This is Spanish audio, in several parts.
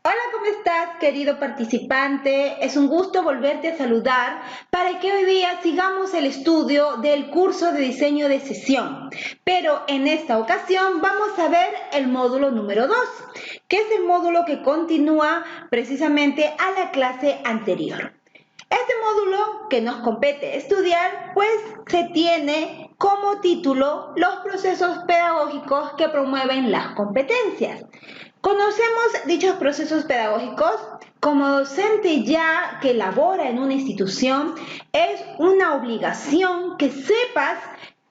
Hola, ¿cómo estás, querido participante? Es un gusto volverte a saludar para que hoy día sigamos el estudio del curso de diseño de sesión. Pero en esta ocasión vamos a ver el módulo número 2, que es el módulo que continúa precisamente a la clase anterior. Este módulo que nos compete estudiar, pues se tiene como título los procesos pedagógicos que promueven las competencias. Conocemos dichos procesos pedagógicos. Como docente ya que labora en una institución, es una obligación que sepas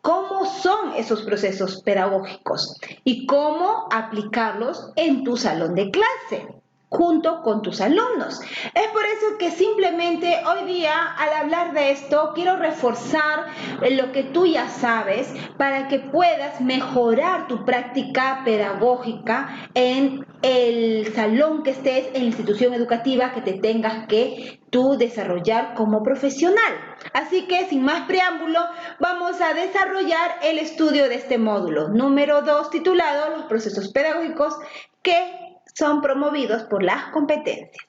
cómo son esos procesos pedagógicos y cómo aplicarlos en tu salón de clase junto con tus alumnos. Es por eso que simplemente hoy día, al hablar de esto, quiero reforzar lo que tú ya sabes para que puedas mejorar tu práctica pedagógica en el salón que estés, en la institución educativa que te tengas que tú desarrollar como profesional. Así que, sin más preámbulo, vamos a desarrollar el estudio de este módulo número 2 titulado Los procesos pedagógicos que son promovidos por las competencias.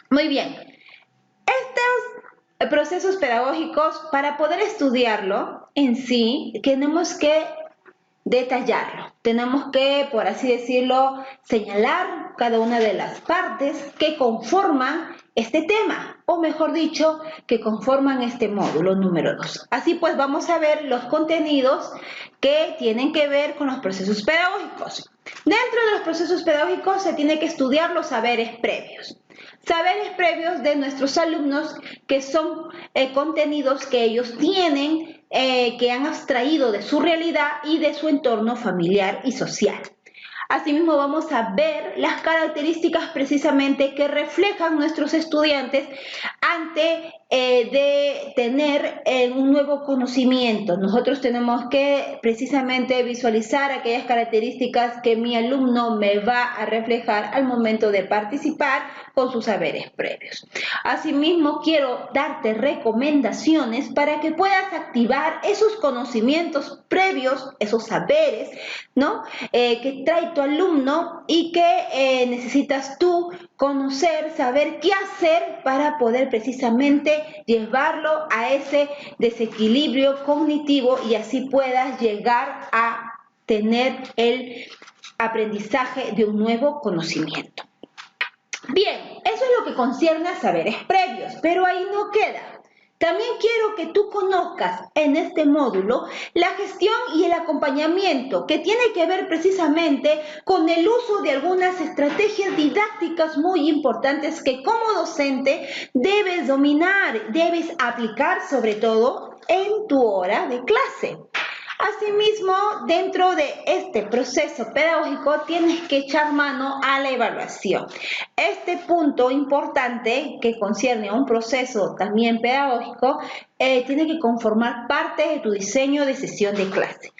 Muy bien, estos procesos pedagógicos, para poder estudiarlo en sí, tenemos que detallarlo. Tenemos que, por así decirlo, señalar cada una de las partes que conforman este tema, o mejor dicho, que conforman este módulo número 2. Así pues, vamos a ver los contenidos que tienen que ver con los procesos pedagógicos. Dentro de los procesos pedagógicos se tiene que estudiar los saberes previos. Saberes previos de nuestros alumnos, que son contenidos que ellos tienen, que han abstraído de su realidad y de su entorno familiar y social. Asimismo, vamos a ver las características precisamente que reflejan nuestros estudiantes ante de tener un nuevo conocimiento. Nosotros tenemos que precisamente visualizar aquellas características que mi alumno me va a reflejar al momento de participar con sus saberes previos. Asimismo, quiero darte recomendaciones para que puedas activar esos conocimientos previos, esos saberes, ¿no? Que trae tu alumno y que necesitas tú conocer, saber qué hacer para poder precisamente llevarlo a ese desequilibrio cognitivo y así puedas llegar a tener el aprendizaje de un nuevo conocimiento. Bien, eso es lo que concierne a saberes previos, pero ahí no queda. También quiero que tú conozcas en este módulo la gestión y el acompañamiento, que tiene que ver precisamente con el uso de algunas estrategias didácticas muy importantes que como docente debes dominar, debes aplicar sobre todo en tu hora de clase. Asimismo, dentro de este proceso pedagógico tienes que echar mano a la evaluación. Este punto importante que concierne a un proceso también pedagógico tiene que conformar parte de tu diseño de sesión de clase.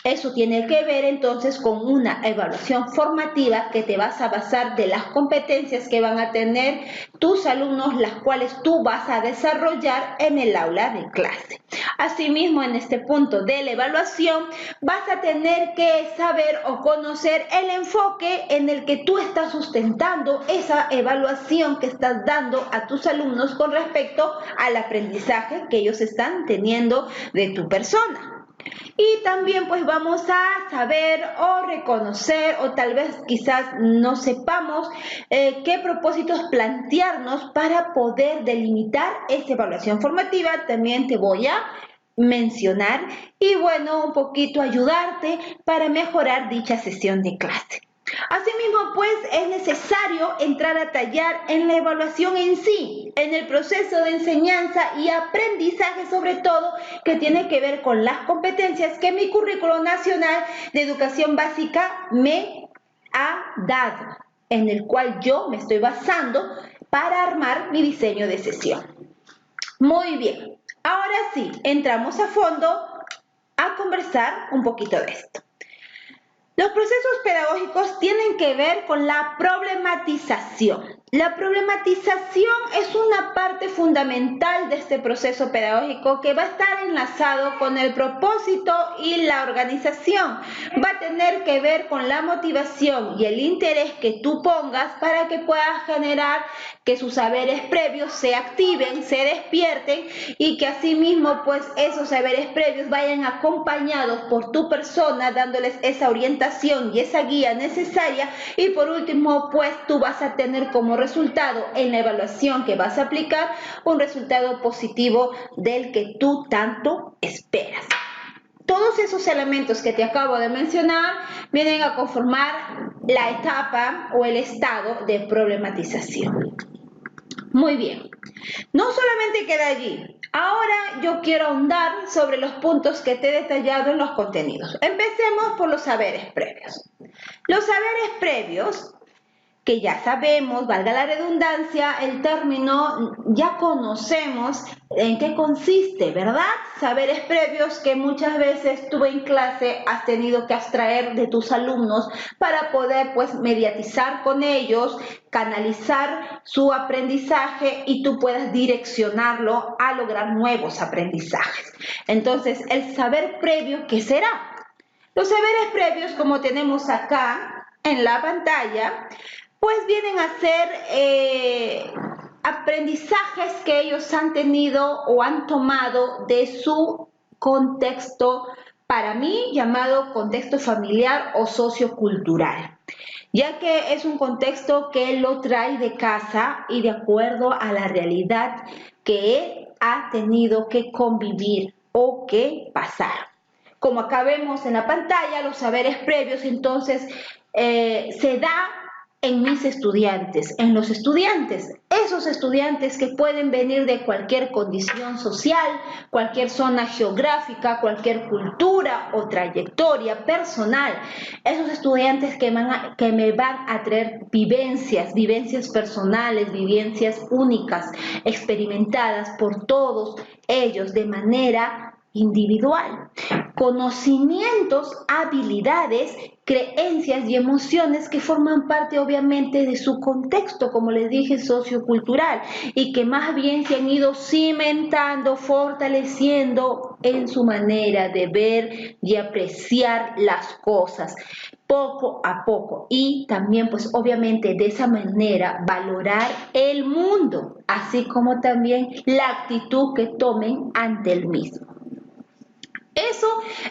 Eso tiene que ver entonces con una evaluación formativa que te vas a basar de las competencias que van a tener tus alumnos, las cuales tú vas a desarrollar en el aula de clase. Asimismo, en este punto de la evaluación, vas a tener que saber o conocer el enfoque en el que tú estás sustentando esa evaluación que estás dando a tus alumnos con respecto al aprendizaje que ellos están teniendo de tu persona. Y también pues vamos a saber o reconocer o tal vez quizás no sepamos qué propósitos plantearnos para poder delimitar esta evaluación formativa. También te voy a mencionar y bueno, un poquito ayudarte para mejorar dicha sesión de clase. Asimismo, pues es necesario entrar a tallar en la evaluación en sí, en el proceso de enseñanza y aprendizaje, sobre todo, que tiene que ver con las competencias que mi currículo nacional de educación básica me ha dado, en el cual yo me estoy basando para armar mi diseño de sesión. Muy bien, ahora sí, entramos a fondo a conversar un poquito de esto. Los procesos pedagógicos tienen que ver con la problematización, La problematización es una parte fundamental de este proceso pedagógico que va a estar enlazado con el propósito y la organización. Va a tener que ver con la motivación y el interés que tú pongas para que puedas generar que sus saberes previos se activen, se despierten y que asimismo pues esos saberes previos vayan acompañados por tu persona dándoles esa orientación y esa guía necesaria y por último pues tú vas a tener como resultado en la evaluación que vas a aplicar un resultado positivo del que tú tanto esperas. Todos esos elementos que te acabo de mencionar vienen a conformar la etapa o el estado de problematización. Muy bien, no solamente queda allí. Ahora yo quiero ahondar sobre los puntos que te he detallado en los contenidos. Empecemos por los saberes previos. Los saberes previos que ya sabemos, valga la redundancia, el término ya conocemos en qué consiste, ¿verdad? Saberes previos que muchas veces tú en clase has tenido que abstraer de tus alumnos para poder pues mediatizar con ellos, canalizar su aprendizaje y tú puedas direccionarlo a lograr nuevos aprendizajes. Entonces, el saber previo, ¿qué será? Los saberes previos, como tenemos acá en la pantalla, pues vienen a ser aprendizajes que ellos han tenido o han tomado de su contexto, para mí llamado contexto familiar o sociocultural, ya que es un contexto que él lo trae de casa y de acuerdo a la realidad que él ha tenido que convivir o que pasar. Como acá vemos en la pantalla, los saberes previos, entonces, se da en mis estudiantes, en los estudiantes, esos estudiantes que pueden venir de cualquier condición social, cualquier zona geográfica, cualquier cultura o trayectoria personal, esos estudiantes que me van a traer vivencias personales, vivencias únicas, experimentadas por todos ellos de manera individual, conocimientos, habilidades, creencias y emociones que forman parte obviamente de su contexto, como les dije, sociocultural, y que más bien se han ido cimentando, fortaleciendo en su manera de ver y apreciar las cosas poco a poco y también pues obviamente de esa manera valorar el mundo, así como también la actitud que tomen ante el mismo. Eso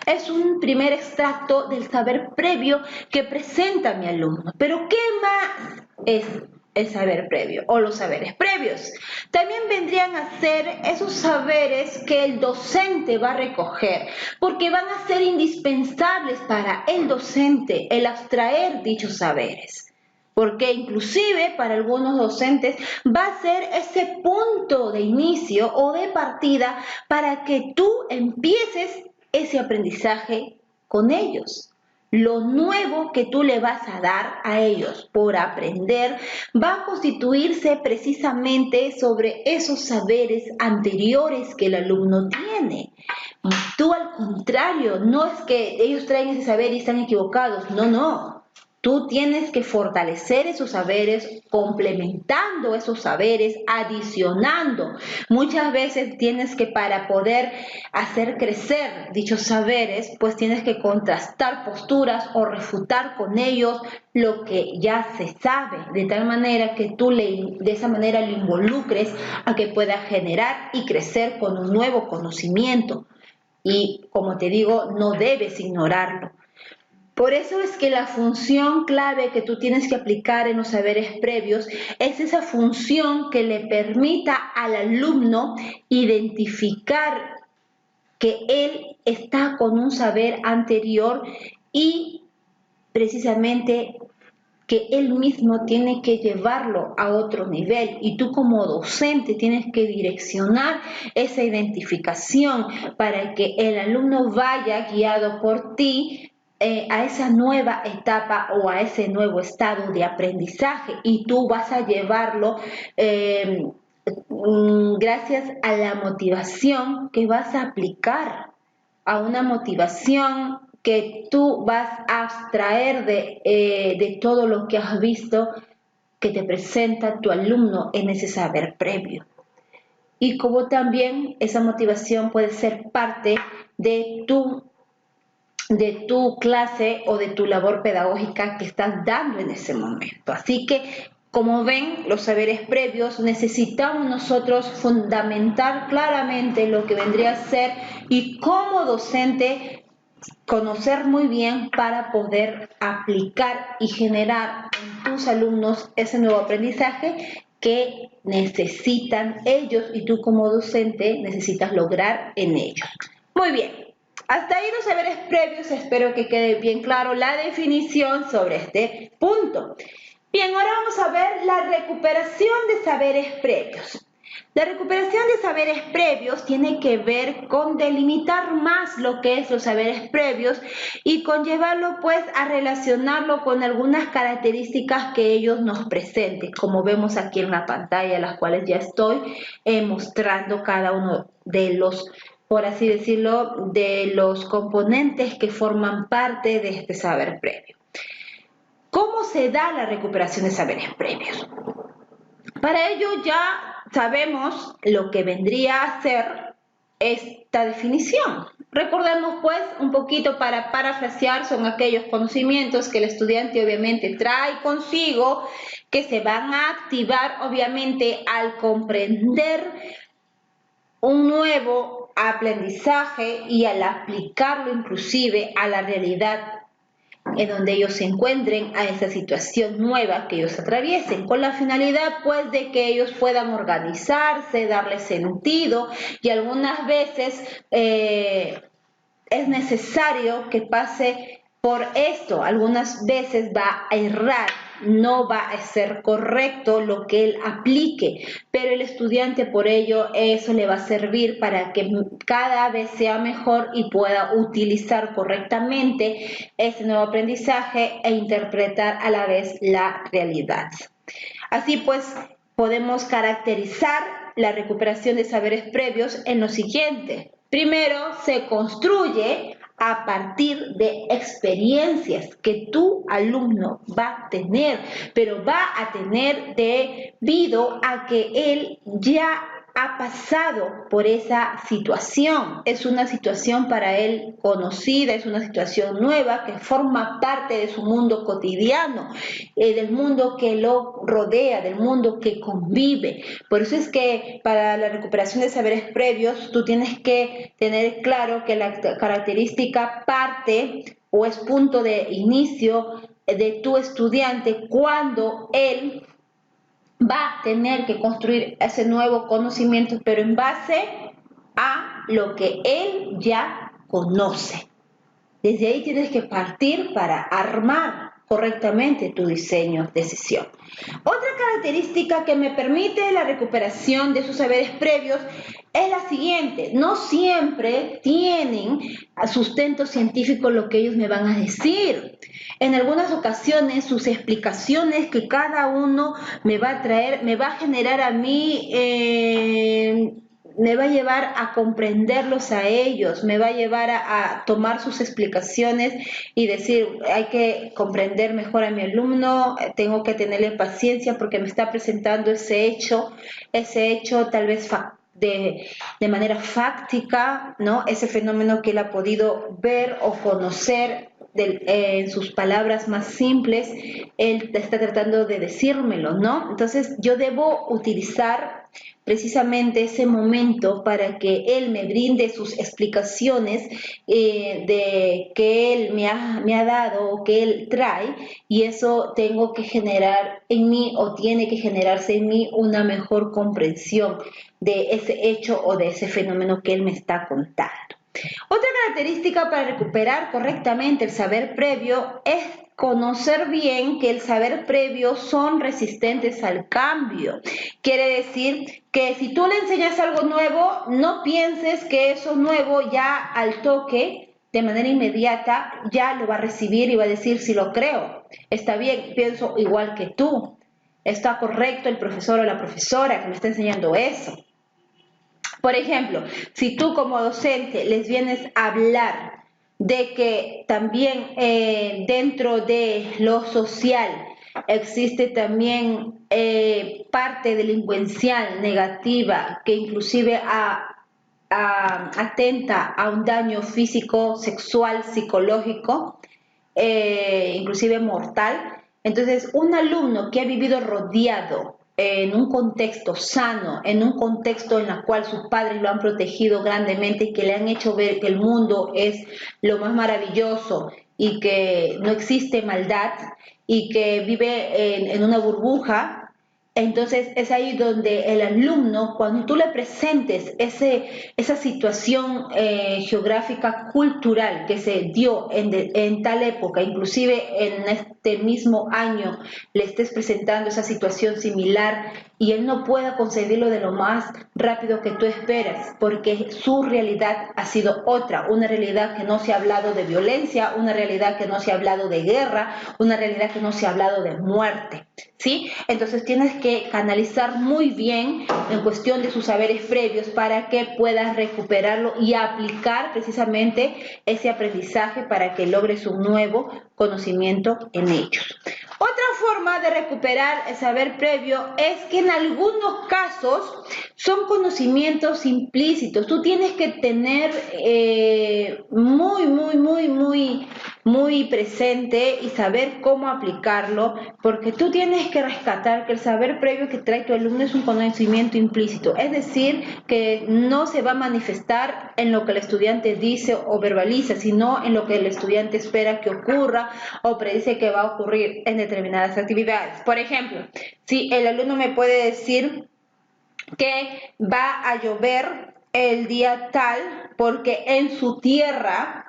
es un primer extracto del saber previo que presenta mi alumno. Pero ¿qué más es el saber previo o los saberes previos? También vendrían a ser esos saberes que el docente va a recoger, porque van a ser indispensables para el docente el abstraer dichos saberes. Porque inclusive para algunos docentes va a ser ese punto de inicio o de partida para que tú empieces ese aprendizaje con ellos. Lo nuevo que tú le vas a dar a ellos por aprender va a constituirse precisamente sobre esos saberes anteriores que el alumno tiene. Tú al contrario, no es que ellos traen ese saber y están equivocados, no, no. Tú tienes que fortalecer esos saberes, complementando esos saberes, adicionando. Muchas veces tienes que para poder hacer crecer dichos saberes, pues tienes que contrastar posturas o refutar con ellos lo que ya se sabe, de tal manera que tú de esa manera lo involucres a que pueda generar y crecer con un nuevo conocimiento. Y como te digo, no debes ignorarlo. Por eso es que la función clave que tú tienes que aplicar en los saberes previos es esa función que le permita al alumno identificar que él está con un saber anterior y precisamente que él mismo tiene que llevarlo a otro nivel y tú como docente tienes que direccionar esa identificación para que el alumno vaya guiado por ti a esa nueva etapa o a ese nuevo estado de aprendizaje y tú vas a llevarlo gracias a la motivación que vas a aplicar, a una motivación que tú vas a abstraer de todo lo que has visto que te presenta tu alumno en ese saber previo. Y como también esa motivación puede ser parte de tu clase o de tu labor pedagógica que estás dando en ese momento. Así que, como ven, los saberes previos necesitamos nosotros fundamentar claramente lo que vendría a ser y como docente conocer muy bien para poder aplicar y generar en tus alumnos ese nuevo aprendizaje que necesitan ellos y tú como docente necesitas lograr en ellos. Muy bien, hasta ahí los saberes previos, espero que quede bien claro la definición sobre este punto. Bien, ahora vamos a ver la recuperación de saberes previos. La recuperación de saberes previos tiene que ver con delimitar más lo que es los saberes previos y conllevarlo pues a relacionarlo con algunas características que ellos nos presenten, como vemos aquí en la pantalla, las cuales ya estoy mostrando cada uno de los, por así decirlo, de los componentes que forman parte de este saber previo. ¿Cómo se da la recuperación de saberes previos? Para ello ya sabemos lo que vendría a ser esta definición. Recordemos pues un poquito para parafrasear, son aquellos conocimientos que el estudiante obviamente trae consigo, que se van a activar obviamente al comprender un nuevo aprendizaje y al aplicarlo inclusive a la realidad en donde ellos se encuentren, a esa situación nueva que ellos atraviesen, con la finalidad pues de que ellos puedan organizarse, darle sentido y algunas veces es necesario que pase por esto, algunas veces va a errar, no va a ser correcto lo que él aplique, pero el estudiante por ello eso le va a servir para que cada vez sea mejor y pueda utilizar correctamente ese nuevo aprendizaje e interpretar a la vez la realidad. Así pues, podemos caracterizar la recuperación de saberes previos en lo siguiente. Primero, se construye a partir de experiencias que tu alumno va a tener, pero va a tener debido a que él ya ha pasado por esa situación. Es una situación para él conocida, es una situación nueva que forma parte de su mundo cotidiano, del mundo que lo rodea, del mundo que convive. Por eso es que para la recuperación de saberes previos tú tienes que tener claro que la característica parte o es punto de inicio de tu estudiante cuando él va a tener que construir ese nuevo conocimiento, pero en base a lo que él ya conoce. Desde ahí tienes que partir para armar correctamente tu diseño de sesión. Otra característica que me permite la recuperación de sus saberes previos es la siguiente: no siempre tienen sustento científico lo que ellos me van a decir. En algunas ocasiones sus explicaciones que cada uno me va a traer, me va a generar a mí me va a llevar a comprenderlos a ellos, me va a llevar a tomar sus explicaciones y decir, hay que comprender mejor a mi alumno, tengo que tenerle paciencia porque me está presentando ese hecho tal vez de manera fáctica, ¿no? Ese fenómeno que él ha podido ver o conocer en sus palabras más simples, él está tratando de decírmelo, ¿no? Entonces yo debo utilizar precisamente ese momento para que él me brinde sus explicaciones de que él me ha dado o que él trae, y eso tengo que generar en mí o tiene que generarse en mí una mejor comprensión de ese hecho o de ese fenómeno que él me está contando. Otra característica para recuperar correctamente el saber previo es conocer bien que el saber previo son resistentes al cambio. Quiere decir que si tú le enseñas algo nuevo, no pienses que eso nuevo ya al toque, de manera inmediata, ya lo va a recibir y va a decir, sí lo creo, está bien, pienso igual que tú, está correcto el profesor o la profesora que me está enseñando eso. Por ejemplo, si tú como docente les vienes a hablar de que también dentro de lo social existe también parte delincuencial negativa que inclusive atenta a un daño físico, sexual, psicológico, inclusive mortal. Entonces, un alumno que ha vivido rodeado en un contexto sano, en un contexto en el cual sus padres lo han protegido grandemente y que le han hecho ver que el mundo es lo más maravilloso y que no existe maldad y que vive en una burbuja, entonces es ahí donde el alumno, cuando tú le presentes esa situación geográfica cultural que se dio en tal época, inclusive en este mismo año, le estés presentando esa situación similar y él no pueda concebirlo de lo más rápido que tú esperas, porque su realidad ha sido otra, una realidad que no se ha hablado de violencia, una realidad que no se ha hablado de guerra, una realidad que no se ha hablado de muerte, ¿sí? Entonces tienes que canalizar muy bien en cuestión de sus saberes previos para que puedas recuperarlo y aplicar precisamente ese aprendizaje para que logres un nuevo conocimiento en ellos. Otra forma de recuperar el saber previo es que en algunos casos son conocimientos implícitos. Tú tienes que tener muy presente y saber cómo aplicarlo, porque tú tienes que rescatar que el saber previo que trae tu alumno es un conocimiento implícito, es decir, que no se va a manifestar en lo que el estudiante dice o verbaliza, sino en lo que el estudiante espera que ocurra o predice que va a ocurrir en determinadas actividades. Por ejemplo, si el alumno me puede decir que va a llover el día tal porque en su tierra,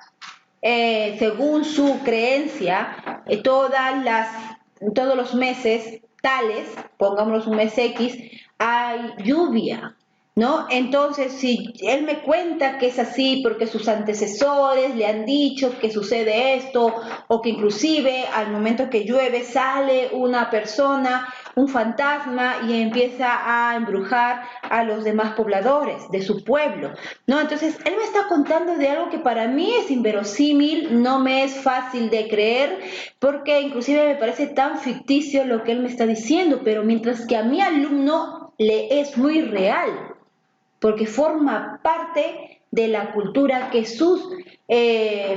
según su creencia, todos los meses tales, pongámoslos un mes X, hay lluvia, ¿no? Entonces, si él me cuenta que es así porque sus antecesores le han dicho que sucede esto, o que inclusive al momento que llueve sale una persona, un fantasma, y empieza a embrujar a los demás pobladores de su pueblo, ¿no? Entonces, él me está contando de algo que para mí es inverosímil, no me es fácil de creer, porque inclusive me parece tan ficticio lo que él me está diciendo, pero mientras que a mi alumno le es muy real, porque forma parte de la cultura que sus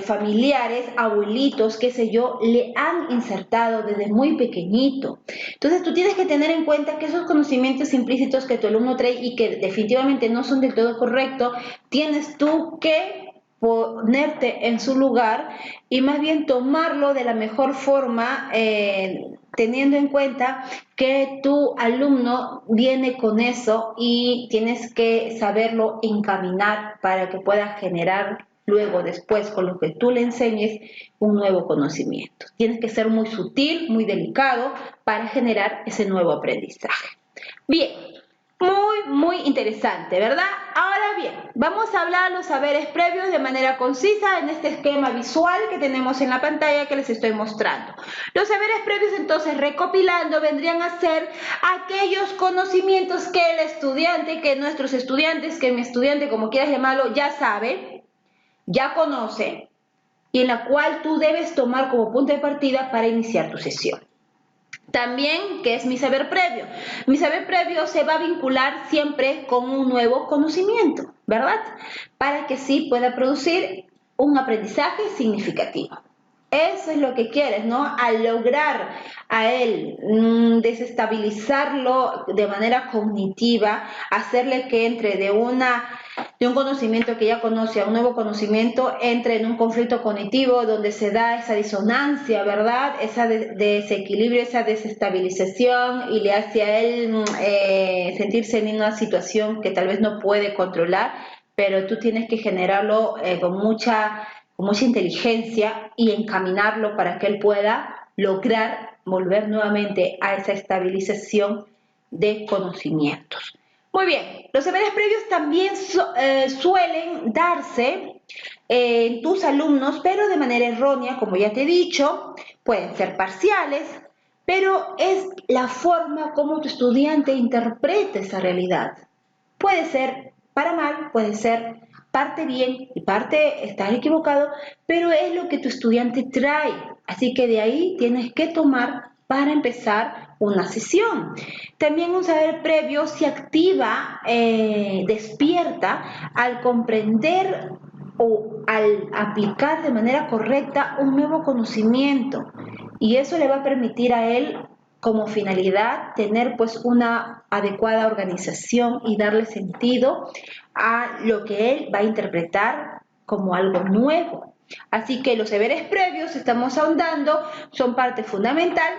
familiares, abuelitos, qué sé yo, le han insertado desde muy pequeñito. Entonces tú tienes que tener en cuenta que esos conocimientos implícitos que tu alumno trae y que definitivamente no son del todo correctos, tienes tú que ponerte en su lugar y más bien tomarlo de la mejor forma, teniendo en cuenta que tu alumno viene con eso y tienes que saberlo encaminar para que pueda generar luego, después, con lo que tú le enseñes, un nuevo conocimiento. Tienes que ser muy sutil, muy delicado para generar ese nuevo aprendizaje. Bien, muy interesante, ¿verdad? Ahora bien, vamos a hablar los saberes previos de manera concisa en este esquema visual que tenemos en la pantalla que les estoy mostrando. Los saberes previos, entonces, recopilando, vendrían a ser aquellos conocimientos que el estudiante, que nuestros estudiantes, que mi estudiante, como quieras llamarlo, ya sabe, ya conoce, y en la cual tú debes tomar como punto de partida para iniciar tu sesión. También, ¿qué es mi saber previo? Mi saber previo se va a vincular siempre con un nuevo conocimiento, ¿verdad? Para que sí pueda producir un aprendizaje significativo. Eso es lo que quieres, ¿no? Al lograr a él desestabilizarlo de manera cognitiva, hacerle que entre de un conocimiento que ya conoce a un nuevo conocimiento, entre en un conflicto cognitivo donde se da esa disonancia, ¿verdad? Ese desequilibrio, esa desestabilización y le hace a él sentirse en una situación que tal vez no puede controlar, pero tú tienes que generarlo con mucha inteligencia y encaminarlo para que él pueda lograr volver nuevamente a esa estabilización de conocimientos. Muy bien, los saberes previos también suelen darse en tus alumnos, pero de manera errónea, como ya te he dicho, pueden ser parciales, pero es la forma como tu estudiante interpreta esa realidad. Puede ser para mal, puede ser parte bien y parte estar equivocado, pero es lo que tu estudiante trae. Así que de ahí tienes que tomar para empezar una sesión. También un saber previo se activa, despierta al comprender o al aplicar de manera correcta un nuevo conocimiento, y eso le va a permitir a él como finalidad tener pues una adecuada organización y darle sentido a lo que él va a interpretar como algo nuevo. Así que los saberes previos, estamos ahondando, son parte fundamental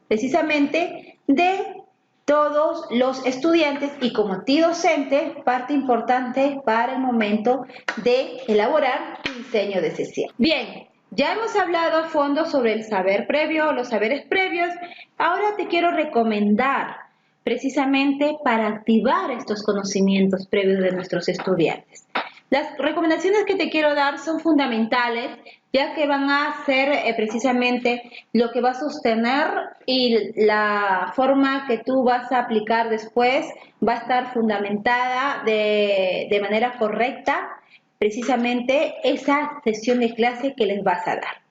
precisamente de todos los estudiantes y como ti docente, parte importante para el momento de elaborar tu diseño de sesión. Bien, ya hemos hablado a fondo sobre el saber previo, los saberes previos. Ahora te quiero recomendar precisamente para activar estos conocimientos previos de nuestros estudiantes. Las recomendaciones que te quiero dar son fundamentales, ya que van a ser precisamente lo que va a sostener, y la forma que tú vas a aplicar después va a estar fundamentada de manera correcta, precisamente esa sesión de clase que les vas a dar.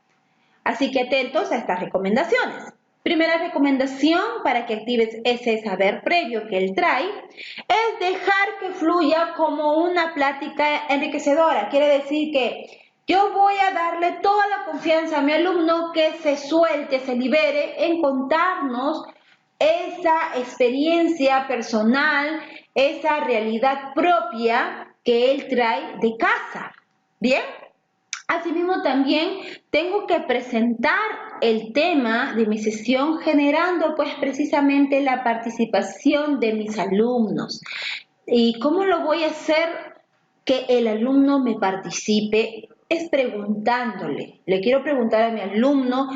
Así que atentos a estas recomendaciones. Primera recomendación para que actives ese saber previo que él trae es dejar que fluya como una plática enriquecedora. Quiere decir que yo voy a darle toda la confianza a mi alumno, que se suelte, se libere en contarnos esa experiencia personal, esa realidad propia que él trae de casa. ¿Bien? Asimismo, también tengo que presentar el tema de mi sesión generando pues precisamente la participación de mis alumnos. ¿Y cómo lo voy a hacer que el alumno me participe? Es preguntándole. Le quiero preguntar a mi alumno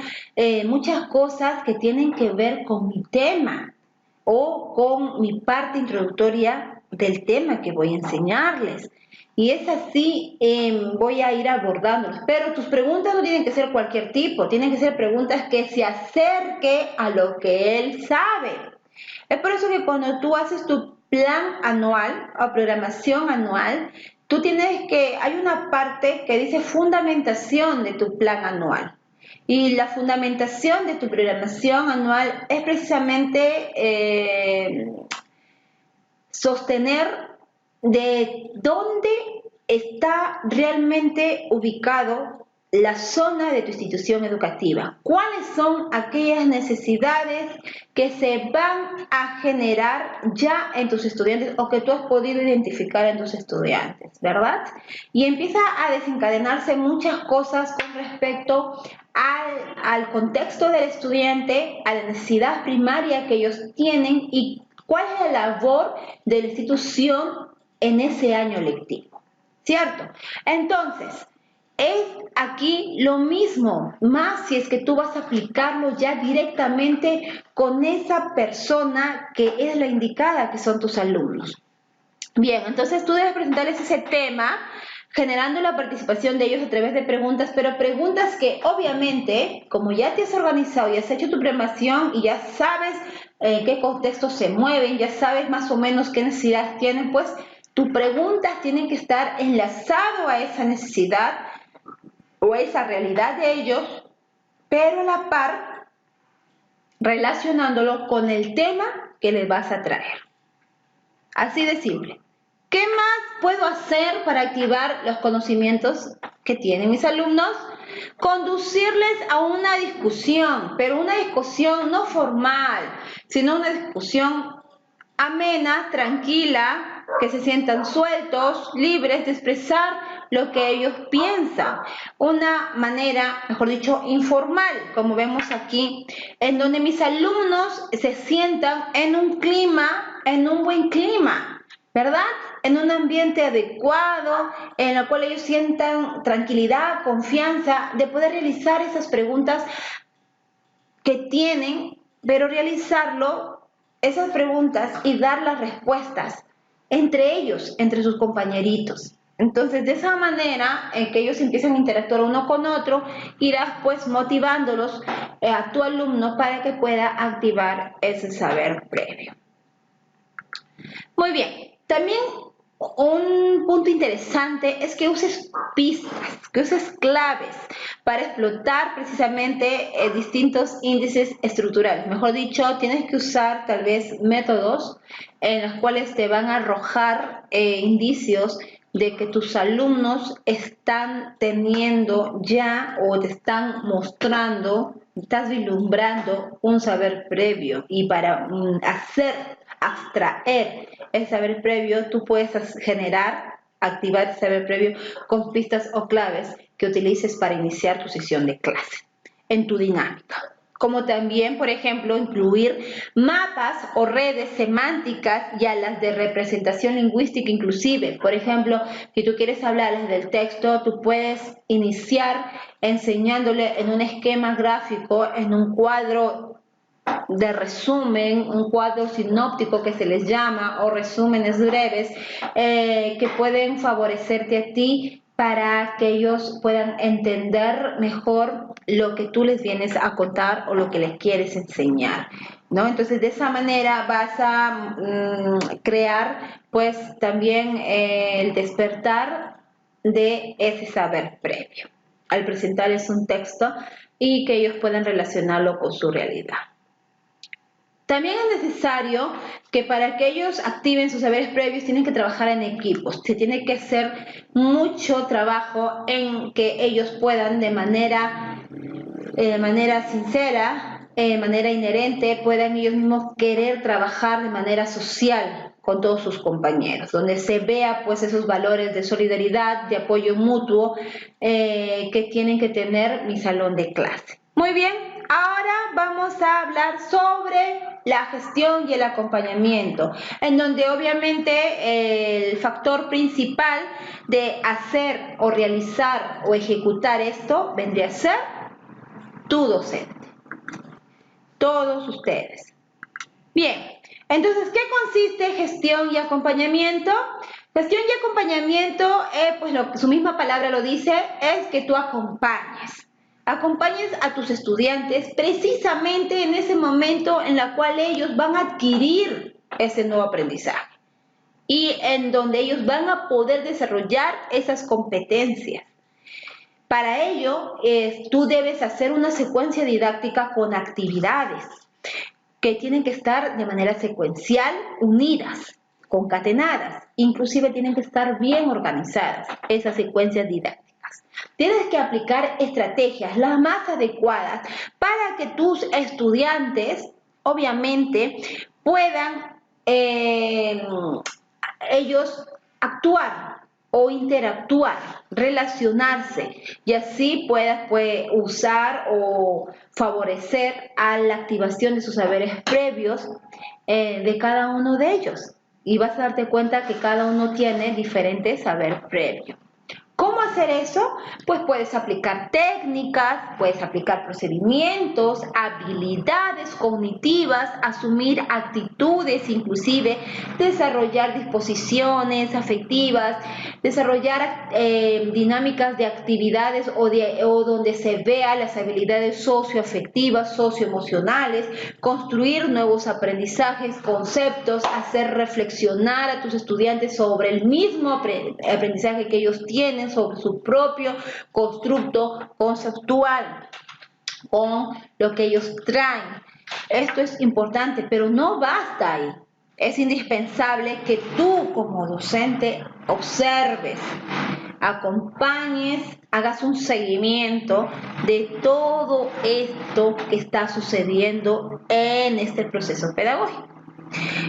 muchas cosas que tienen que ver con mi tema o con mi parte introductoria del tema que voy a enseñarles. Y es así, voy a ir abordándolos. Pero tus preguntas no tienen que ser cualquier tipo, tienen que ser preguntas que se acerque a lo que él sabe. Es por eso que cuando tú haces tu plan anual o programación anual, tú tienes que, hay una parte que dice fundamentación de tu plan anual. Y la fundamentación de tu programación anual es precisamente sostener de dónde está realmente ubicado la zona de tu institución educativa. ¿Cuáles son aquellas necesidades que se van a generar ya en tus estudiantes o que tú has podido identificar en tus estudiantes, ¿verdad? Y empieza a desencadenarse muchas cosas con respecto al contexto del estudiante, a la necesidad primaria que ellos tienen y cuál es la labor de la institución en ese año lectivo, ¿cierto? Entonces, es aquí lo mismo, más si es que tú vas a aplicarlo ya directamente con esa persona que es la indicada, que son tus alumnos. Bien, entonces tú debes presentarles ese tema, generando la participación de ellos a través de preguntas, pero preguntas que obviamente, como ya te has organizado y has hecho tu programación y ya sabes en qué contextos se mueven, ya sabes más o menos qué necesidades tienen, pues tus preguntas tienen que estar enlazado a esa necesidad o esa realidad de ellos, pero a la par relacionándolo con el tema que les vas a traer. Así de simple. ¿Qué más puedo hacer para activar los conocimientos que tienen mis alumnos? Conducirles a una discusión, pero una discusión no formal, sino una discusión amena, tranquila, que se sientan sueltos, libres de expresar lo que ellos piensan. Una manera, mejor dicho, informal, como vemos aquí, en donde mis alumnos se sientan en un clima, en un buen clima, ¿verdad? En un ambiente adecuado, en el cual ellos sientan tranquilidad, confianza de poder realizar esas preguntas que tienen, pero realizarlo, esas preguntas y dar las respuestas entre ellos, entre sus compañeritos. Entonces, de esa manera, en que ellos empiezan a interactuar uno con otro, irás pues motivándolos a tu alumno para que pueda activar ese saber previo. Muy bien, también Un punto interesante es que uses pistas, que uses claves para explotar precisamente distintos índices estructurales. Mejor dicho, tienes que usar tal vez métodos en los cuales te van a arrojar indicios de que tus alumnos están teniendo ya o te están mostrando, estás vislumbrando un saber previo y para abstraer el saber previo, tú puedes generar, activar el saber previo con pistas o claves que utilices para iniciar tu sesión de clase en tu dinámica. Como también, por ejemplo, incluir mapas o redes semánticas y a las de representación lingüística inclusive. Por ejemplo, si tú quieres hablarles del texto, tú puedes iniciar enseñándole en un esquema gráfico, en un cuadro de resumen, un cuadro sinóptico que se les llama, o resúmenes breves, que pueden favorecerte a ti para que ellos puedan entender mejor lo que tú les vienes a contar o lo que les quieres enseñar, ¿no? Entonces, de esa manera vas a crear, pues, también el despertar de ese saber previo al presentarles un texto y que ellos puedan relacionarlo con su realidad. También es necesario que para que ellos activen sus saberes previos tienen que trabajar en equipos. Se tiene que hacer mucho trabajo en que ellos puedan de manera sincera, de manera inherente, puedan ellos mismos querer trabajar de manera social con todos sus compañeros, donde se vea pues esos valores de solidaridad, de apoyo mutuo que tienen que tener mi salón de clase. Muy bien, ahora vamos a hablar sobre la gestión y el acompañamiento, en donde obviamente el factor principal de hacer o realizar o ejecutar esto vendría a ser tu docente, todos ustedes. Bien, entonces, ¿qué consiste gestión y acompañamiento? Gestión y acompañamiento, pues su misma palabra lo dice, es que tú acompañes a tus estudiantes precisamente en ese momento en el cual ellos van a adquirir ese nuevo aprendizaje y en donde ellos van a poder desarrollar esas competencias. Para ello, tú debes hacer una secuencia didáctica con actividades que tienen que estar de manera secuencial, unidas, concatenadas, inclusive tienen que estar bien organizadas esas secuencias didácticas. Tienes que aplicar estrategias las más adecuadas para que tus estudiantes, obviamente, puedan ellos actuar o interactuar, relacionarse y así puedas usar o favorecer a la activación de sus saberes previos de cada uno de ellos. Y vas a darte cuenta que cada uno tiene diferente saber previo. ¿Cómo hacer eso? Pues puedes aplicar técnicas, puedes aplicar procedimientos, habilidades cognitivas, asumir actitudes, inclusive desarrollar disposiciones afectivas, desarrollar dinámicas de actividades o donde se vean las habilidades socioafectivas, socioemocionales, construir nuevos aprendizajes, conceptos, hacer reflexionar a tus estudiantes sobre el mismo aprendizaje que ellos tienen, sobre su propio constructo conceptual, con lo que ellos traen. Esto es importante, pero no basta ahí. Es indispensable que tú como docente observes, acompañes, hagas un seguimiento de todo esto que está sucediendo en este proceso pedagógico.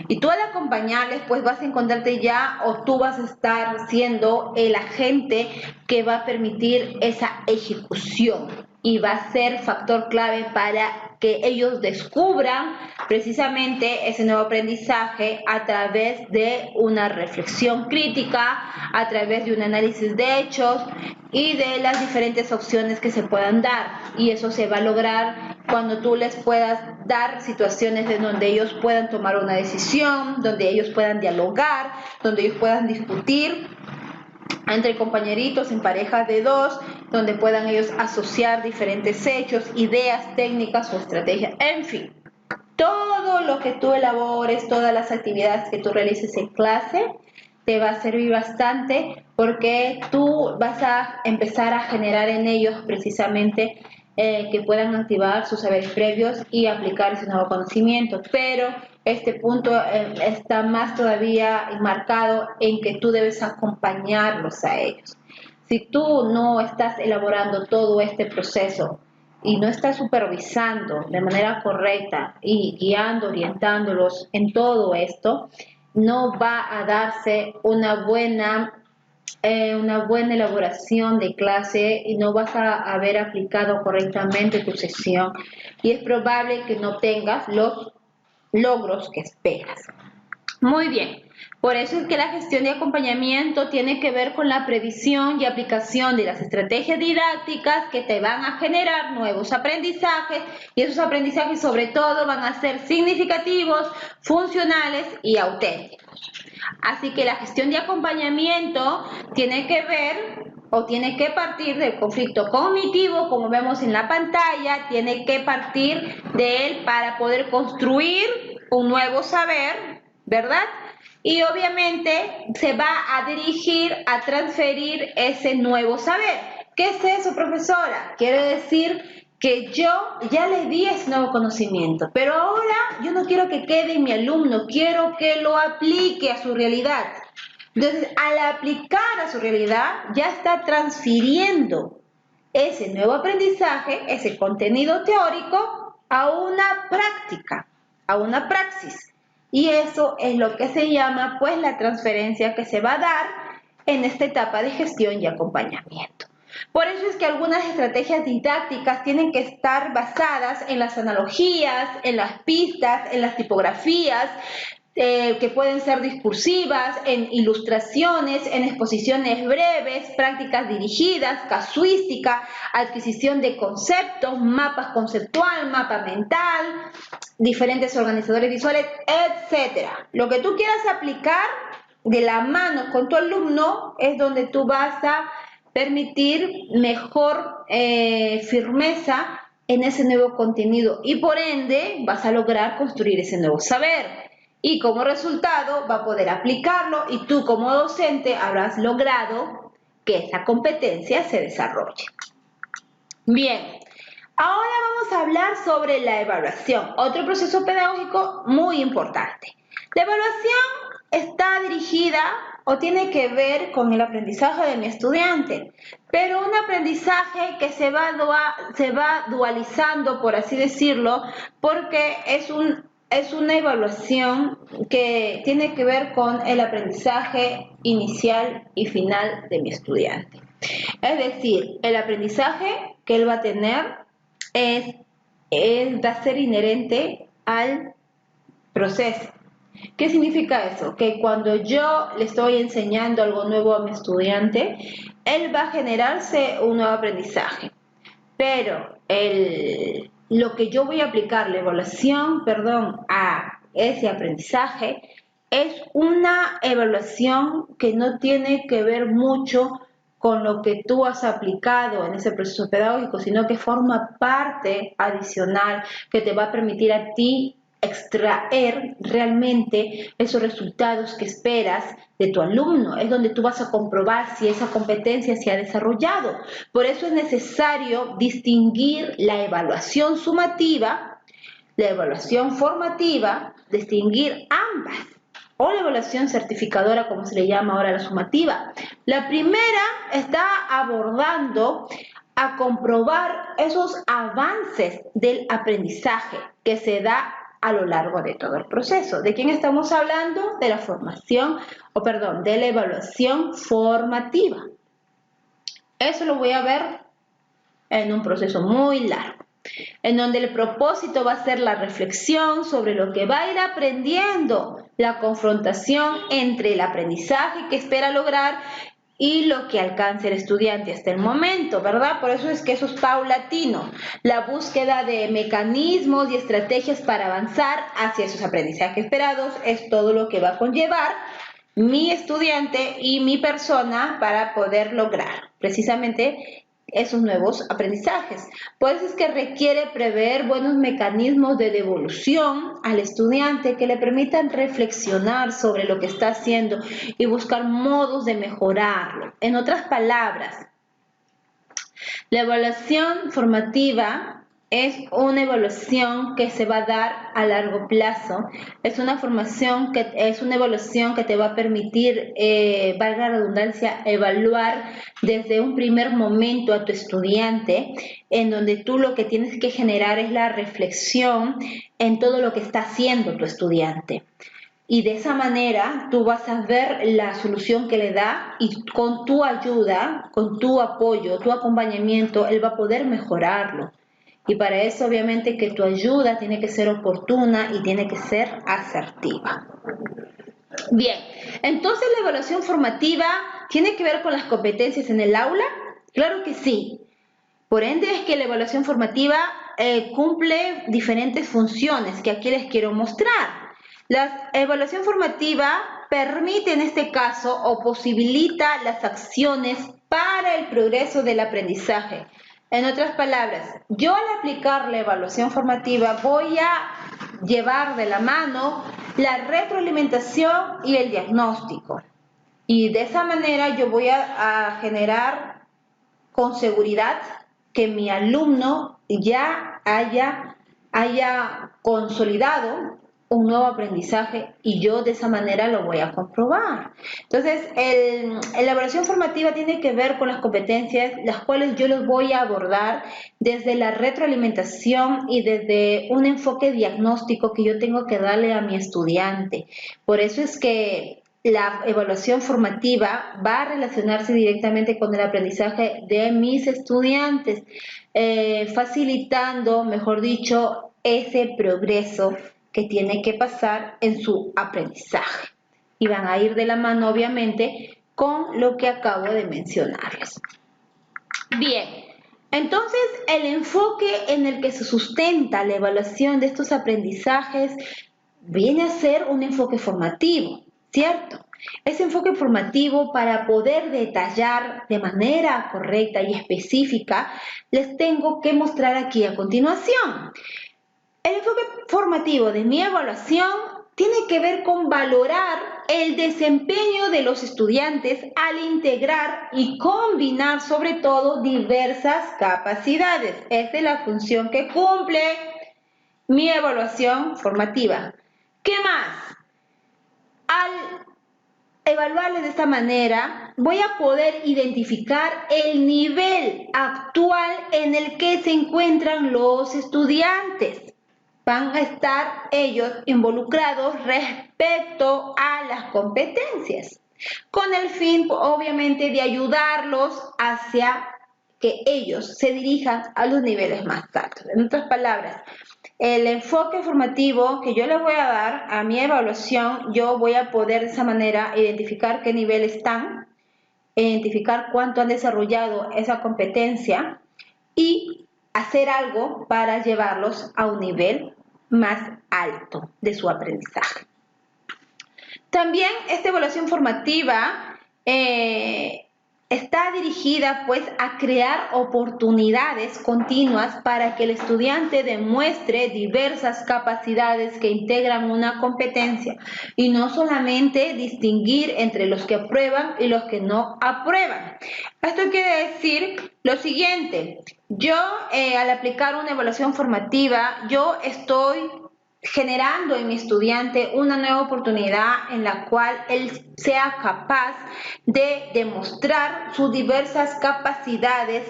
Y tú al acompañarles, pues vas a encontrarte ya o tú vas a estar siendo el agente que va a permitir esa ejecución y va a ser factor clave para que ellos descubran precisamente ese nuevo aprendizaje a través de una reflexión crítica, a través de un análisis de hechos y de las diferentes opciones que se puedan dar. Y eso se va a lograr cuando tú les puedas dar situaciones en donde ellos puedan tomar una decisión, donde ellos puedan dialogar, donde ellos puedan discutir entre compañeritos en parejas de dos, donde puedan ellos asociar diferentes hechos, ideas, técnicas o estrategias, en fin. Todo lo que tú elabores, todas las actividades que tú realices en clase, te va a servir bastante porque tú vas a empezar a generar en ellos precisamente que puedan activar sus saberes previos y aplicar ese nuevo conocimiento. Pero este punto está más todavía marcado en que tú debes acompañarlos a ellos. Si tú no estás elaborando todo este proceso y no estás supervisando de manera correcta y guiando, orientándolos en todo esto, no va a darse una buena elaboración de clase y no vas a haber aplicado correctamente tu sesión y es probable que no tengas los logros que esperas. Muy bien, por eso es que la gestión de acompañamiento tiene que ver con la previsión y aplicación de las estrategias didácticas que te van a generar nuevos aprendizajes y esos aprendizajes sobre todo van a ser significativos, funcionales y auténticos. Así que la gestión de acompañamiento tiene que ver o tiene que partir del conflicto cognitivo, como vemos en la pantalla, tiene que partir de él para poder construir un nuevo saber, ¿verdad? Y obviamente se va a dirigir a transferir ese nuevo saber. ¿Qué es eso, profesora? Quiere decir que yo ya le di ese nuevo conocimiento, pero ahora yo no quiero que quede en mi alumno, quiero que lo aplique a su realidad. Entonces, al aplicar a su realidad, ya está transfiriendo ese nuevo aprendizaje, ese contenido teórico, a una práctica, a una praxis. Y eso es lo que se llama, pues, la transferencia que se va a dar en esta etapa de gestión y acompañamiento. Por eso es que algunas estrategias didácticas tienen que estar basadas en las analogías, en las pistas, en las tipografías, que pueden ser discursivas, en ilustraciones, en exposiciones breves, prácticas dirigidas, casuística, adquisición de conceptos, mapas conceptual, mapa mental, diferentes organizadores visuales, etcétera. Lo que tú quieras aplicar de la mano con tu alumno es donde tú vas a permitir mejor firmeza en ese nuevo contenido y por ende vas a lograr construir ese nuevo saber. Y como resultado va a poder aplicarlo y tú como docente habrás logrado que esa competencia se desarrolle. Bien, ahora vamos a hablar sobre la evaluación, otro proceso pedagógico muy importante. La evaluación está dirigida o tiene que ver con el aprendizaje de mi estudiante, pero un aprendizaje que se va dualizando, por así decirlo, porque es una evaluación que tiene que ver con el aprendizaje inicial y final de mi estudiante. Es decir, el aprendizaje que él va a tener va a ser inherente al proceso. ¿Qué significa eso? Que cuando yo le estoy enseñando algo nuevo a mi estudiante, él va a generarse un nuevo aprendizaje. Pero lo que yo voy a aplicar, la evaluación, a ese aprendizaje, es una evaluación que no tiene que ver mucho con lo que tú has aplicado en ese proceso pedagógico, sino que forma parte adicional que te va a permitir a ti extraer realmente esos resultados que esperas de tu alumno. Es donde tú vas a comprobar si esa competencia se ha desarrollado. Por eso es necesario distinguir la evaluación sumativa, la evaluación formativa, distinguir ambas, o la evaluación certificadora, como se le llama ahora la sumativa. La primera está abordando a comprobar esos avances del aprendizaje que se da a lo largo de todo el proceso. ¿De quién estamos hablando? De la de la evaluación formativa. Eso lo voy a ver en un proceso muy largo, en donde el propósito va a ser la reflexión sobre lo que va a ir aprendiendo, la confrontación entre el aprendizaje que espera lograr y lo que alcanza el estudiante hasta el momento, ¿verdad? Por eso es que eso es paulatino. La búsqueda de mecanismos y estrategias para avanzar hacia esos aprendizajes esperados es todo lo que va a conllevar mi estudiante y mi persona para poder lograr precisamente esos nuevos aprendizajes. Por eso es que requiere prever buenos mecanismos de devolución al estudiante que le permitan reflexionar sobre lo que está haciendo y buscar modos de mejorarlo. En otras palabras, la evaluación formativa es una evaluación que se va a dar a largo plazo. Es una evaluación que te va a permitir, valga la redundancia, evaluar desde un primer momento a tu estudiante, en donde tú lo que tienes que generar es la reflexión en todo lo que está haciendo tu estudiante. Y de esa manera tú vas a ver la solución que le da y con tu ayuda, con tu apoyo, tu acompañamiento, él va a poder mejorarlo. Y para eso obviamente que tu ayuda tiene que ser oportuna y tiene que ser asertiva. Bien, entonces la evaluación formativa tiene que ver con las competencias en el aula. Claro que sí. Por ende es que la evaluación formativa cumple diferentes funciones que aquí les quiero mostrar. La evaluación formativa permite en este caso o posibilita las acciones para el progreso del aprendizaje. En otras palabras, yo al aplicar la evaluación formativa voy a llevar de la mano la retroalimentación y el diagnóstico. Y de esa manera yo voy a generar con seguridad que mi alumno ya haya consolidado un nuevo aprendizaje y yo de esa manera lo voy a comprobar. Entonces, la evaluación formativa tiene que ver con las competencias, las cuales yo los voy a abordar desde la retroalimentación y desde un enfoque diagnóstico que yo tengo que darle a mi estudiante. Por eso es que la evaluación formativa va a relacionarse directamente con el aprendizaje de mis estudiantes, facilitando, mejor dicho, ese progreso que tiene que pasar en su aprendizaje. Y van a ir de la mano, obviamente, con lo que acabo de mencionarles. Bien, entonces el enfoque en el que se sustenta la evaluación de estos aprendizajes viene a ser un enfoque formativo, ¿cierto? Ese enfoque formativo, para poder detallar de manera correcta y específica, les tengo que mostrar aquí a continuación. El enfoque formativo de mi evaluación tiene que ver con valorar el desempeño de los estudiantes al integrar y combinar sobre todo diversas capacidades. Esa es la función que cumple mi evaluación formativa. ¿Qué más? Al evaluarles de esta manera, voy a poder identificar el nivel actual en el que se encuentran los estudiantes. Van a estar ellos involucrados respecto a las competencias, con el fin, obviamente, de ayudarlos hacia que ellos se dirijan a los niveles más altos. En otras palabras, el enfoque formativo que yo le voy a dar a mi evaluación, yo voy a poder de esa manera identificar qué nivel están, identificar cuánto han desarrollado esa competencia y hacer algo para llevarlos a un nivel más alto de su aprendizaje. También esta evaluación formativa está dirigida pues a crear oportunidades continuas para que el estudiante demuestre diversas capacidades que integran una competencia y no solamente distinguir entre los que aprueban y los que no aprueban. Esto quiere decir lo siguiente: yo al aplicar una evaluación formativa, yo estoy generando en mi estudiante una nueva oportunidad en la cual él sea capaz de demostrar sus diversas capacidades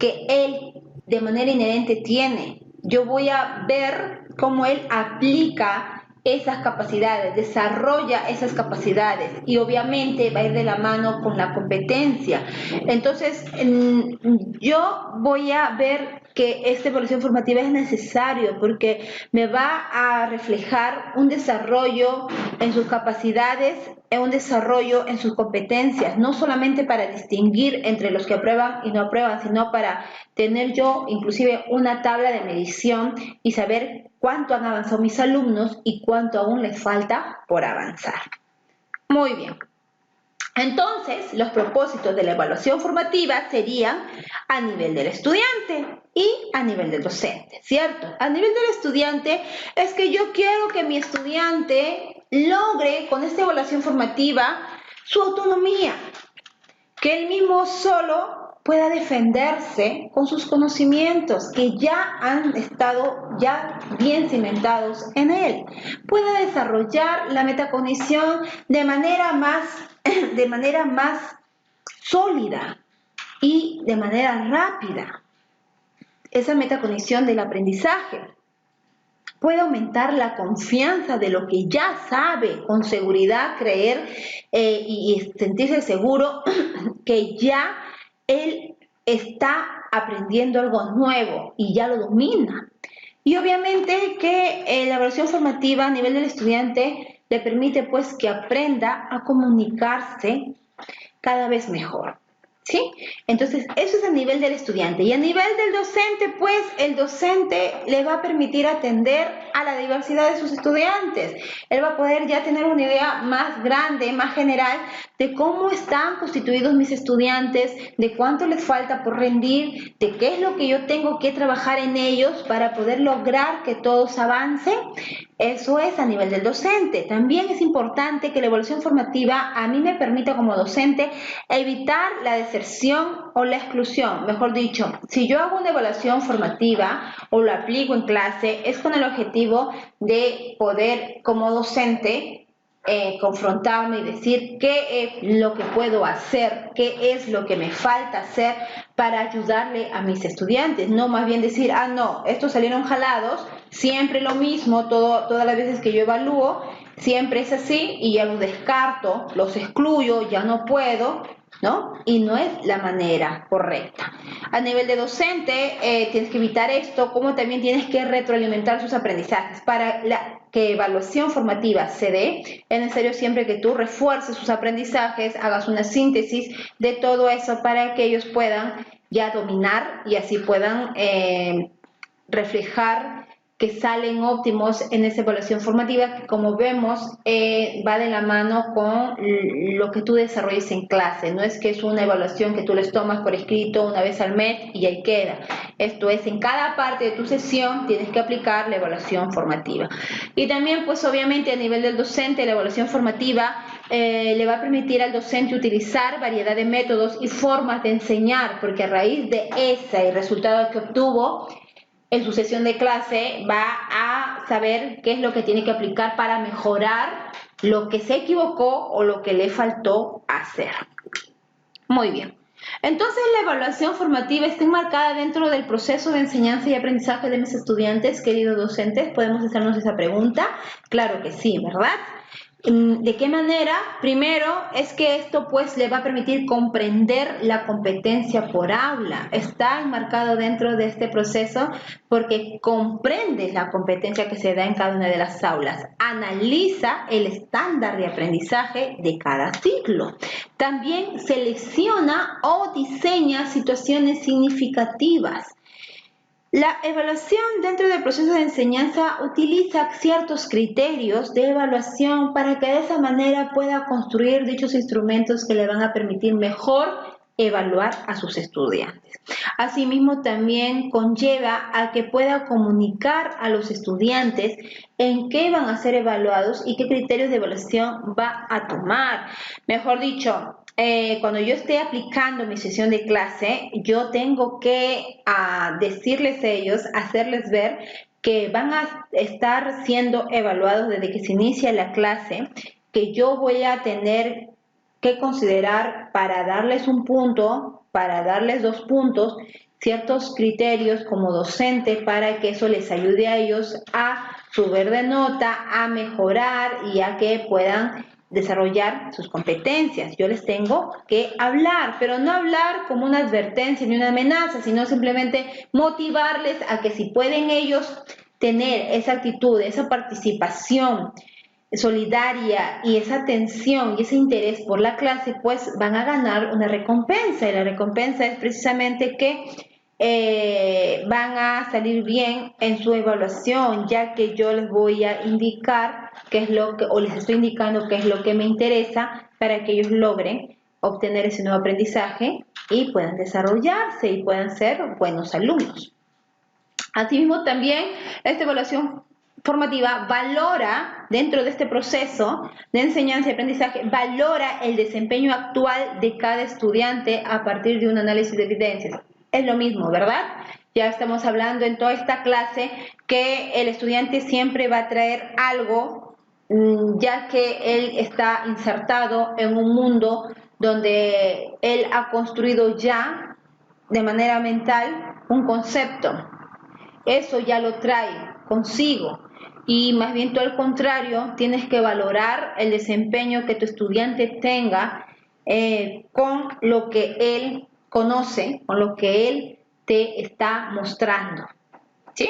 que él de manera inherente tiene. Yo voy a ver cómo él aplica esas capacidades, desarrolla esas capacidades y obviamente va a ir de la mano con la competencia. Entonces, yo voy a ver que esta evaluación formativa es necesario porque me va a reflejar un desarrollo en sus capacidades, un desarrollo en sus competencias, no solamente para distinguir entre los que aprueban y no aprueban, sino para tener yo inclusive una tabla de medición y saber cuánto han avanzado mis alumnos y cuánto aún les falta por avanzar. Muy bien. Entonces, los propósitos de la evaluación formativa serían a nivel del estudiante y a nivel del docente, ¿cierto? A nivel del estudiante es que yo quiero que mi estudiante logre con esta evaluación formativa su autonomía, que él mismo solo pueda defenderse con sus conocimientos que ya han estado ya bien cimentados en él, pueda desarrollar la metacognición de manera más sólida y de manera rápida. Esa metacognición del aprendizaje puede aumentar la confianza de lo que ya sabe, con seguridad creer y sentirse seguro que ya él está aprendiendo algo nuevo y ya lo domina. Y obviamente que la evaluación formativa a nivel del estudiante le permite pues que aprenda a comunicarse cada vez mejor. ¿Sí? Entonces, eso es a nivel del estudiante. Y a nivel del docente, pues el docente le va a permitir atender a la diversidad de sus estudiantes. Él va a poder ya tener una idea más grande, más general, de cómo están constituidos mis estudiantes, de cuánto les falta por rendir, de qué es lo que yo tengo que trabajar en ellos para poder lograr que todos avancen. Eso es a nivel del docente. También es importante que la evaluación formativa a mí me permita como docente evitar la deserción o la exclusión. Mejor dicho, si yo hago una evaluación formativa o lo aplico en clase, es con el objetivo de poder como docente confrontarme y decir qué es lo que puedo hacer, qué es lo que me falta hacer para ayudarle a mis estudiantes. No más bien decir, ah, no, estos salieron jalados, siempre lo mismo, todas las veces que yo evalúo, siempre es así y ya los descarto, los excluyo, ya no puedo, ¿no? Y no es la manera correcta. A nivel de docente, tienes que evitar esto, como también tienes que retroalimentar sus aprendizajes. Para que evaluación formativa se dé, es necesario siempre que tú refuerces sus aprendizajes, hagas una síntesis de todo eso para que ellos puedan ya dominar y así puedan reflejar que salen óptimos en esa evaluación formativa, que como vemos va de la mano con lo que tú desarrolles en clase. No es que es una evaluación que tú les tomas por escrito una vez al mes y ahí queda. Esto es, en cada parte de tu sesión tienes que aplicar la evaluación formativa. Y también, pues obviamente a nivel del docente, la evaluación formativa le va a permitir al docente utilizar variedad de métodos y formas de enseñar, porque a raíz de ese resultado que obtuvo, en su sesión de clase va a saber qué es lo que tiene que aplicar para mejorar lo que se equivocó o lo que le faltó hacer. Muy bien. Entonces, la evaluación formativa está enmarcada dentro del proceso de enseñanza y aprendizaje de mis estudiantes, queridos docentes. ¿Podemos hacernos esa pregunta? Claro que sí, ¿verdad? ¿De qué manera? Primero, es que esto pues le va a permitir comprender la competencia por aula. Está enmarcado dentro de este proceso porque comprende la competencia que se da en cada una de las aulas. Analiza el estándar de aprendizaje de cada ciclo. También selecciona o diseña situaciones significativas. La evaluación dentro del proceso de enseñanza utiliza ciertos criterios de evaluación para que de esa manera pueda construir dichos instrumentos que le van a permitir mejor evaluar a sus estudiantes. Asimismo, también conlleva a que pueda comunicar a los estudiantes en qué van a ser evaluados y qué criterios de evaluación va a tomar. Mejor dicho, cuando yo esté aplicando mi sesión de clase, yo tengo que decirles a ellos, hacerles ver que van a estar siendo evaluados desde que se inicia la clase, que yo voy a tener que considerar para darles un punto, para darles 2 puntos, ciertos criterios como docente para que eso les ayude a ellos a subir de nota, a mejorar y a que puedan desarrollar sus competencias. Yo les tengo que hablar, pero no hablar como una advertencia ni una amenaza, sino simplemente motivarles a que si pueden ellos tener esa actitud, esa participación solidaria y esa atención y ese interés por la clase, pues van a ganar una recompensa y la recompensa es precisamente que van a salir bien en su evaluación, ya que yo les voy a indicar qué es lo que, o les estoy indicando qué es lo que me interesa para que ellos logren obtener ese nuevo aprendizaje y puedan desarrollarse y puedan ser buenos alumnos. Asimismo, también esta evaluación formativa valora, dentro de este proceso de enseñanza y aprendizaje, valora el desempeño actual de cada estudiante a partir de un análisis de evidencias. Es lo mismo, ¿verdad? Ya estamos hablando en toda esta clase que el estudiante siempre va a traer algo, ya que él está insertado en un mundo donde él ha construido ya de manera mental un concepto. Eso ya lo trae consigo y más bien tú al contrario tienes que valorar el desempeño que tu estudiante tenga con lo que él conoce, con lo que él te está mostrando, ¿sí?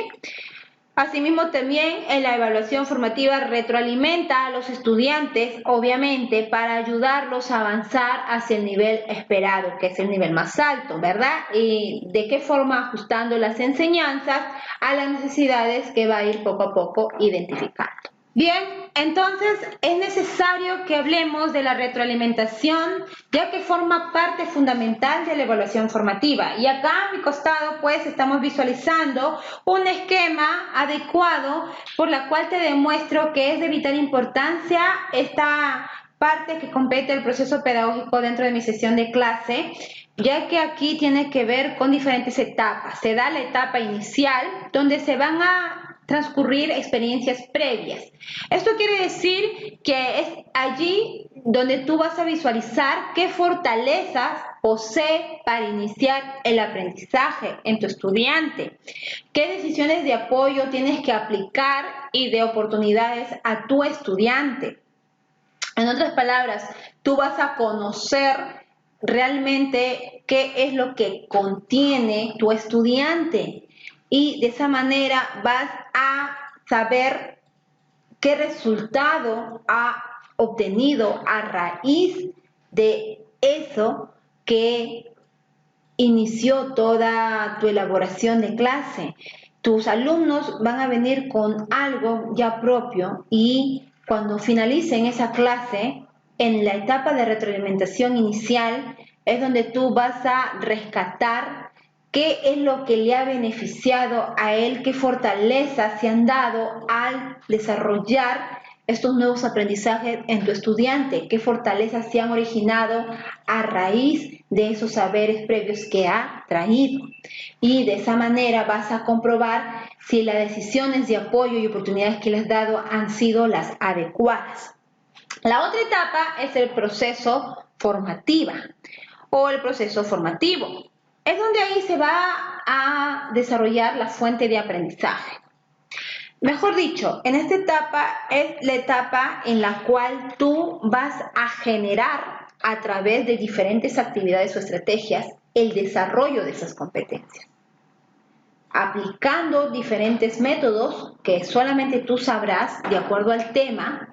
Asimismo, también en la evaluación formativa retroalimenta a los estudiantes, obviamente, para ayudarlos a avanzar hacia el nivel esperado, que es el nivel más alto, ¿verdad? Y de qué forma ajustando las enseñanzas a las necesidades que va a ir poco a poco identificando. Bien, entonces es necesario que hablemos de la retroalimentación, ya que forma parte fundamental de la evaluación formativa. Y acá a mi costado, pues, estamos visualizando un esquema adecuado por la cual te demuestro que es de vital importancia esta parte que compete el proceso pedagógico dentro de mi sesión de clase, ya que aquí tiene que ver con diferentes etapas. Se da la etapa inicial, donde se van a transcurrir experiencias previas. Esto quiere decir que es allí donde tú vas a visualizar qué fortalezas posee para iniciar el aprendizaje en tu estudiante, qué decisiones de apoyo tienes que aplicar y de oportunidades a tu estudiante. En otras palabras, tú vas a conocer realmente qué es lo que contiene tu estudiante y de esa manera vas a saber qué resultado ha obtenido a raíz de eso que inició toda tu elaboración de clase. Tus alumnos van a venir con algo ya propio y cuando finalicen esa clase, en la etapa de retroalimentación inicial, es donde tú vas a rescatar qué es lo que le ha beneficiado a él, qué fortalezas se han dado al desarrollar estos nuevos aprendizajes en tu estudiante, qué fortalezas se han originado a raíz de esos saberes previos que ha traído. Y de esa manera vas a comprobar si las decisiones de apoyo y oportunidades que le has dado han sido las adecuadas. La otra etapa es el proceso formativa o el proceso formativo. Es donde ahí se va a desarrollar la fuente de aprendizaje. Mejor dicho, en esta etapa es la etapa en la cual tú vas a generar a través de diferentes actividades o estrategias el desarrollo de esas competencias, aplicando diferentes métodos que solamente tú sabrás de acuerdo al tema.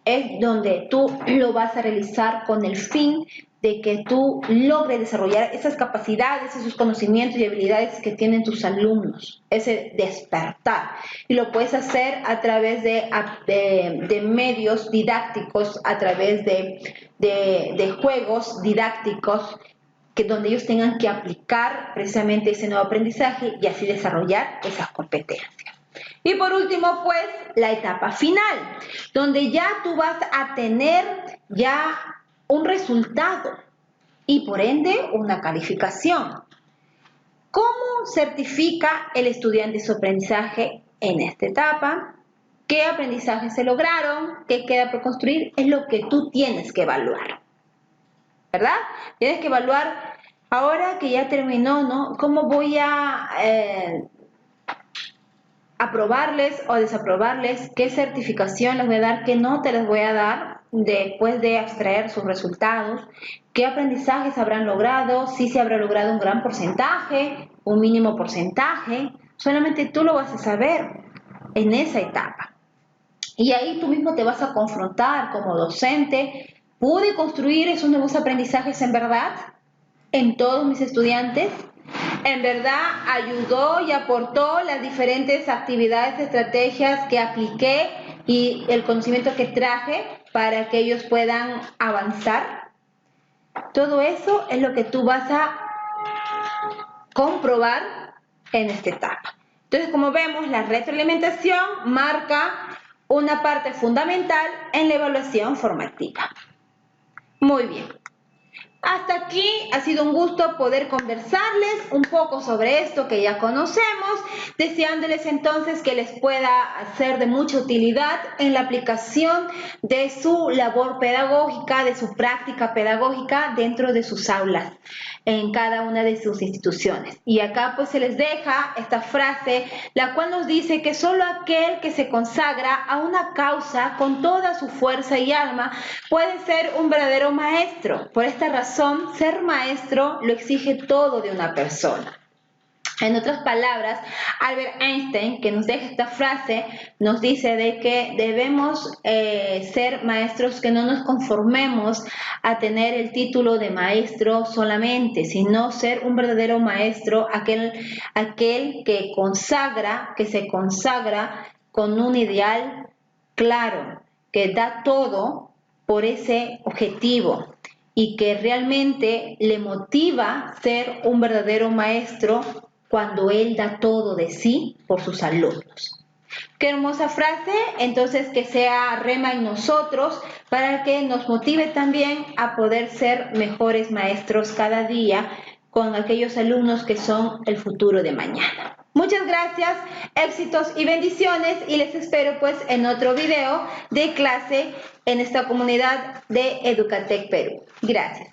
Es donde tú lo vas a realizar con el fin de que tú logres desarrollar esas capacidades, esos conocimientos y habilidades que tienen tus alumnos, ese despertar. Y lo puedes hacer a través de medios didácticos, a través de juegos didácticos, donde ellos tengan que aplicar precisamente ese nuevo aprendizaje y así desarrollar esas competencias. Y por último, pues, la etapa final, donde ya tú vas a tener ya un resultado y por ende una calificación. ¿Cómo certifica el estudiante su aprendizaje en esta etapa? ¿Qué aprendizajes se lograron? ¿Qué queda por construir? Es lo que tú tienes que evaluar, ¿verdad? Tienes que evaluar, ahora que ya terminó, ¿no? ¿Cómo voy a aprobarles o desaprobarles? ¿Qué certificación les voy a dar? ¿Qué nota les voy a dar después de extraer sus resultados? ¿Qué aprendizajes habrán logrado? Si se habrá logrado un gran porcentaje, un mínimo porcentaje. Solamente tú lo vas a saber en esa etapa. Y ahí tú mismo te vas a confrontar como docente. ¿Pude construir esos nuevos aprendizajes en verdad en todos mis estudiantes? en verdad ayudó y aportó las diferentes actividades, estrategias que apliqué y el conocimiento que traje para que ellos puedan avanzar. Todo eso es lo que tú vas a comprobar en esta etapa. Entonces, como vemos, la retroalimentación marca una parte fundamental en la evaluación formativa. Muy bien. Hasta aquí ha sido un gusto poder conversarles un poco sobre esto que ya conocemos, deseándoles entonces que les pueda ser de mucha utilidad en la aplicación de su labor pedagógica, de su práctica pedagógica dentro de sus aulas, en cada una de sus instituciones. Y acá pues se les deja esta frase, la cual nos dice que solo aquel que se consagra a una causa con toda su fuerza y alma puede ser un verdadero maestro. Por esta razón, ser maestro lo exige todo de una persona. En otras palabras, Albert Einstein, que nos deja esta frase, nos dice de que debemos ser maestros, que no nos conformemos a tener el título de maestro solamente, sino ser un verdadero maestro, aquel que se consagra con un ideal claro, que da todo por ese objetivo y que realmente le motiva ser un verdadero maestro cuando él da todo de sí por sus alumnos. Qué hermosa frase, entonces que sea rema en nosotros para que nos motive también a poder ser mejores maestros cada día con aquellos alumnos que son el futuro de mañana. Muchas gracias, éxitos y bendiciones y les espero pues en otro video de clase en esta comunidad de Educatec Perú. Gracias.